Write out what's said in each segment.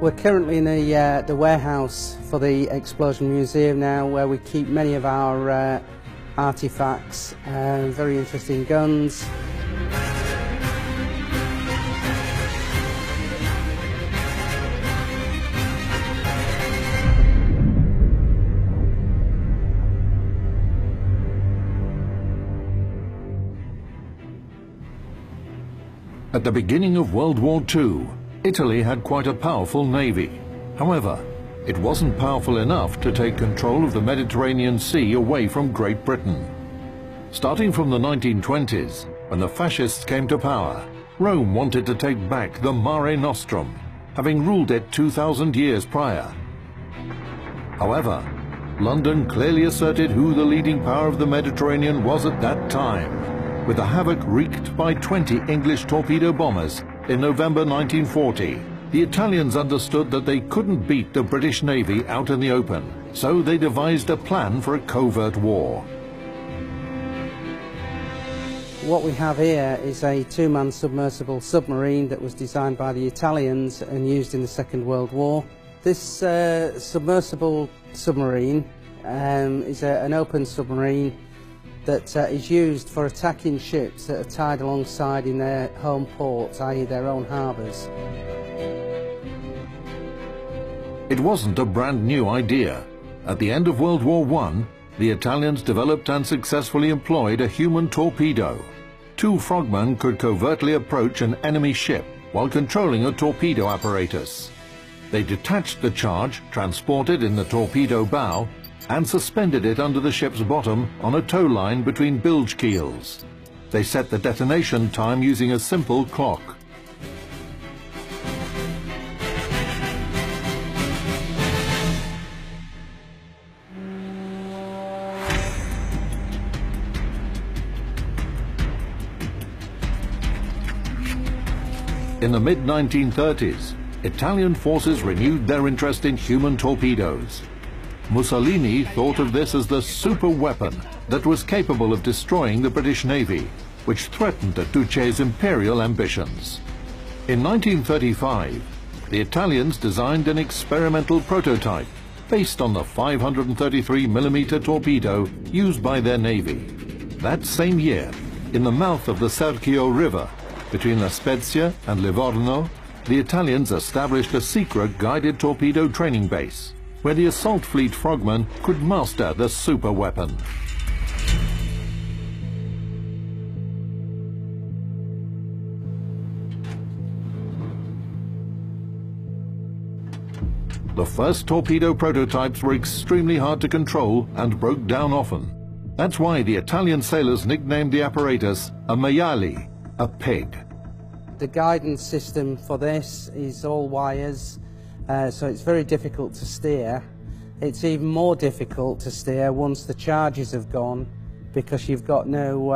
We're currently in the warehouse for the Explosion Museum now, where we keep many of our artifacts, very interesting guns. At the beginning of World War II, Italy had quite a powerful navy. However, it wasn't powerful enough to take control of the Mediterranean Sea away from Great Britain. Starting from the 1920s, when the fascists came to power, Rome wanted to take back the Mare Nostrum, having ruled it 2,000 years prior. However, London clearly asserted who the leading power of the Mediterranean was at that time, with the havoc wreaked by 20 English torpedo bombers in November 1940. The Italians understood that they couldn't beat the British Navy out in the open, so they devised a plan for a covert war. What we have here is a two-man submersible submarine that was designed by the Italians and used in the Second World War. This submersible submarine is an open submarine that is used for attacking ships that are tied alongside in their home ports, i.e. their own harbours. It wasn't a brand new idea. At the end of World War I, the Italians developed and successfully employed a human torpedo. Two frogmen could covertly approach an enemy ship while controlling a torpedo apparatus. They detached the charge, transported in the torpedo bow, and suspended it under the ship's bottom on a tow line between bilge keels. They set the detonation time using a simple clock. In the mid-1930s, Italian forces renewed their interest in human torpedoes. Mussolini thought of this as the super weapon that was capable of destroying the British Navy, which threatened the Duce's imperial ambitions. In 1935, the Italians designed an experimental prototype based on the 533mm torpedo used by their navy. That same year, in the mouth of the Serchio River, between La Spezia and Livorno, the Italians established a secret guided torpedo training base, where the assault fleet frogmen could master the super weapon. The first torpedo prototypes were extremely hard to control and broke down often. That's why the Italian sailors nicknamed the apparatus a maiale, a pig. The guidance system for this is all wires, so it's very difficult to steer. It's even more difficult to steer once the charges have gone, because you've got no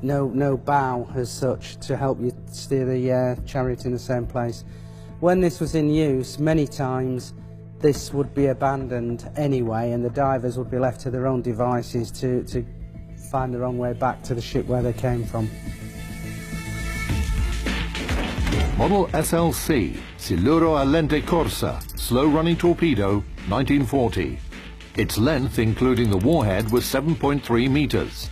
bow as such to help you steer the chariot in the same place. When this was in use, many times this would be abandoned anyway, and the divers would be left to their own devices to find their own way back to the ship where they came from. Model SLC, Siluro lenta corsa, slow-running torpedo, 1940. Its length, including the warhead, was 7.3 meters.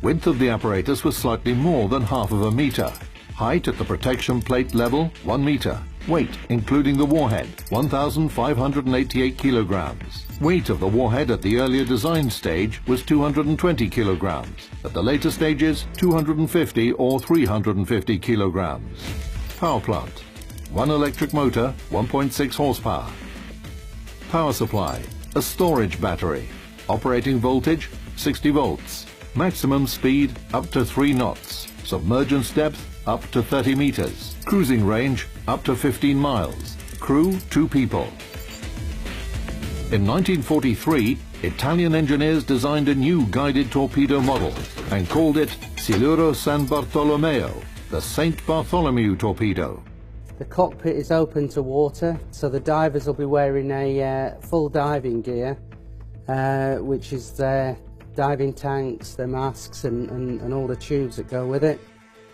Width of the apparatus was slightly more than half of a meter. Height at the protection plate level, 1 meter. Weight, including the warhead, 1,588 kilograms. Weight of the warhead at the earlier design stage was 220 kilograms. At the later stages, 250 or 350 kilograms. Power plant. One electric motor, 1.6 horsepower. Power supply. A storage battery. Operating voltage, 60 volts. Maximum speed, up to 3 knots. Submergence depth, up to 30 meters. Cruising range, up to 15 miles. Crew, 2 people. In 1943, Italian engineers designed a new guided torpedo model and called it Siluro San Bartolomeo, the St. Bartholomew torpedo. The cockpit is open to water, so the divers will be wearing a full diving gear, which is their diving tanks, their masks and all the tubes that go with it.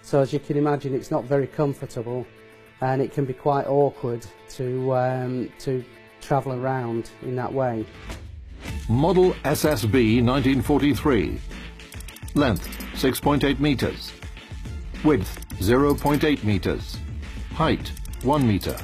So as you can imagine, it's not very comfortable. and it can be quite awkward to travel around in that way. Model SSB 1943. Length 6.8 meters. Width 0.8 meters. Height 1 meter.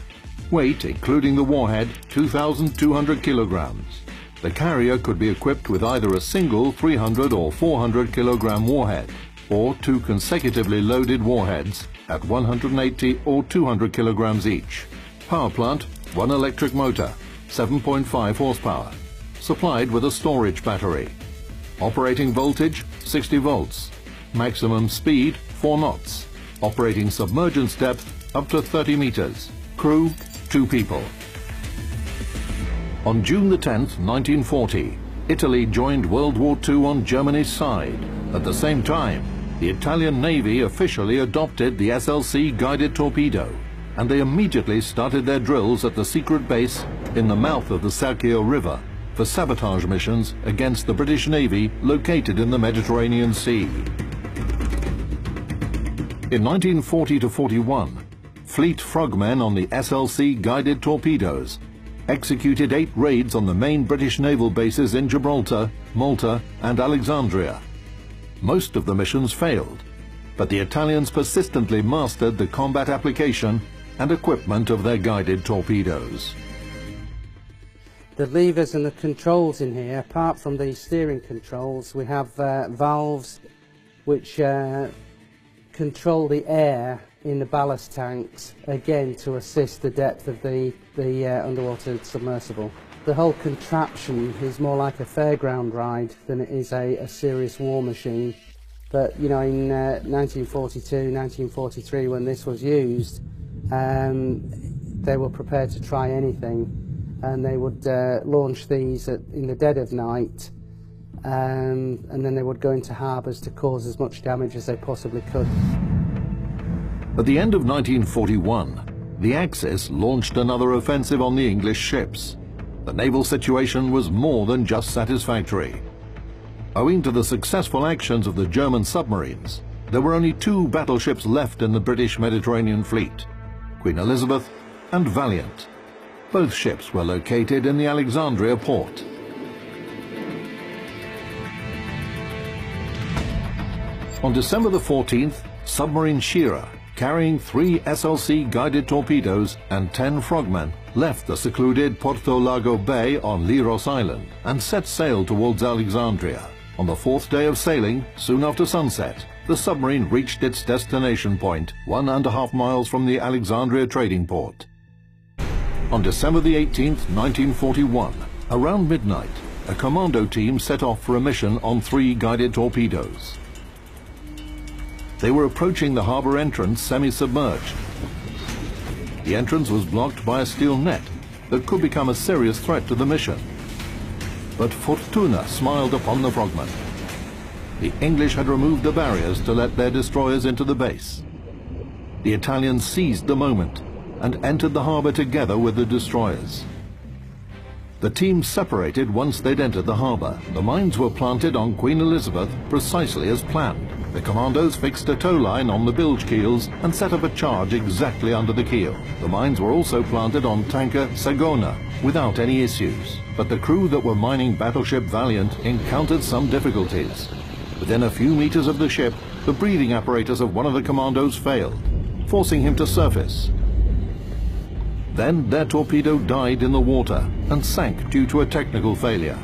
Weight, including the warhead, 2,200 kilograms. The carrier could be equipped with either a single 300 or 400 kilogram warhead, or two consecutively loaded warheads at 180 or 200 kilograms each. Power plant, one electric motor, 7.5 horsepower, supplied with a storage battery. Operating voltage, 60 volts. Maximum speed, 4 knots. Operating submergence depth, up to 30 meters. Crew, 2 people. On June the 10th, 1940, Italy joined World War II on Germany's side. At the same time, the Italian Navy officially adopted the SLC guided torpedo, and they immediately started their drills at the secret base in the mouth of the Serchio River for sabotage missions against the British Navy located in the Mediterranean Sea. In 1940-41, fleet frogmen on the SLC guided torpedoes executed 8 raids on the main British naval bases in Gibraltar, Malta and Alexandria. Most of the missions failed, but the Italians persistently mastered the combat application and equipment of their guided torpedoes. The levers and the controls in here, apart from the steering controls, we have valves which control the air in the ballast tanks, again to assist the depth of the underwater submersible. The whole contraption is more like a fairground ride than it is a serious war machine. But you know, in 1942, 1943, when this was used, they were prepared to try anything, and they would launch these in the dead of night, and then they would go into harbours to cause as much damage as they possibly could. At the end of 1941, the Axis launched another offensive on the English ships. The naval situation was more than just satisfactory. Owing to the successful actions of the German submarines, there were only 2 battleships left in the British Mediterranean fleet, Queen Elizabeth and Valiant. Both ships were located in the Alexandria port. On December the 14th, submarine Shearer, carrying 3 SLC guided torpedoes and 10 frogmen, left the secluded Porto Lago Bay on Liros Island and set sail towards Alexandria. On the 4th day of sailing, soon after sunset, the submarine reached its destination point, 1.5 miles from the Alexandria trading port. On December the 18th, 1941, around midnight, a commando team set off for a mission on 3 guided torpedoes. They were approaching the harbour entrance semi-submerged. The entrance was blocked by a steel net that could become a serious threat to the mission. But Fortuna smiled upon the frogmen. The English had removed the barriers to let their destroyers into the base. The Italians seized the moment and entered the harbour together with the destroyers. The team separated once they'd entered the harbour. The mines were planted on Queen Elizabeth precisely as planned. The commandos fixed a tow line on the bilge keels and set up a charge exactly under the keel. The mines were also planted on tanker Sagona without any issues. But the crew that were mining battleship Valiant encountered some difficulties. Within a few meters of the ship, the breathing apparatus of one of the commandos failed, forcing him to surface. Then their torpedo died in the water and sank due to a technical failure.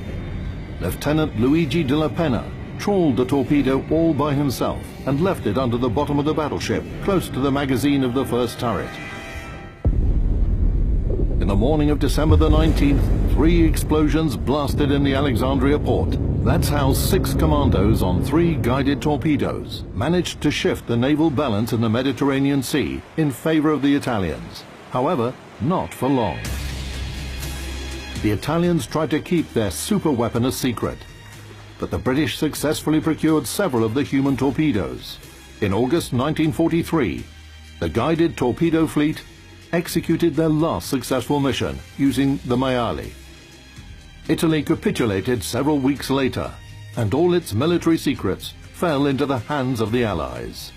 Lieutenant Luigi Della Penna trawled the torpedo all by himself and left it under the bottom of the battleship, close to the magazine of the first turret. In the morning of December the 19th, 3 explosions blasted in the Alexandria port. That's how 6 commandos on 3 guided torpedoes managed to shift the naval balance in the Mediterranean Sea in favor of the Italians. However, not for long. The Italians tried to keep their super weapon a secret, but the British successfully procured several of the human torpedoes. In August 1943, the guided torpedo fleet executed their last successful mission using the Maiali. Italy capitulated several weeks later, and all its military secrets fell into the hands of the Allies.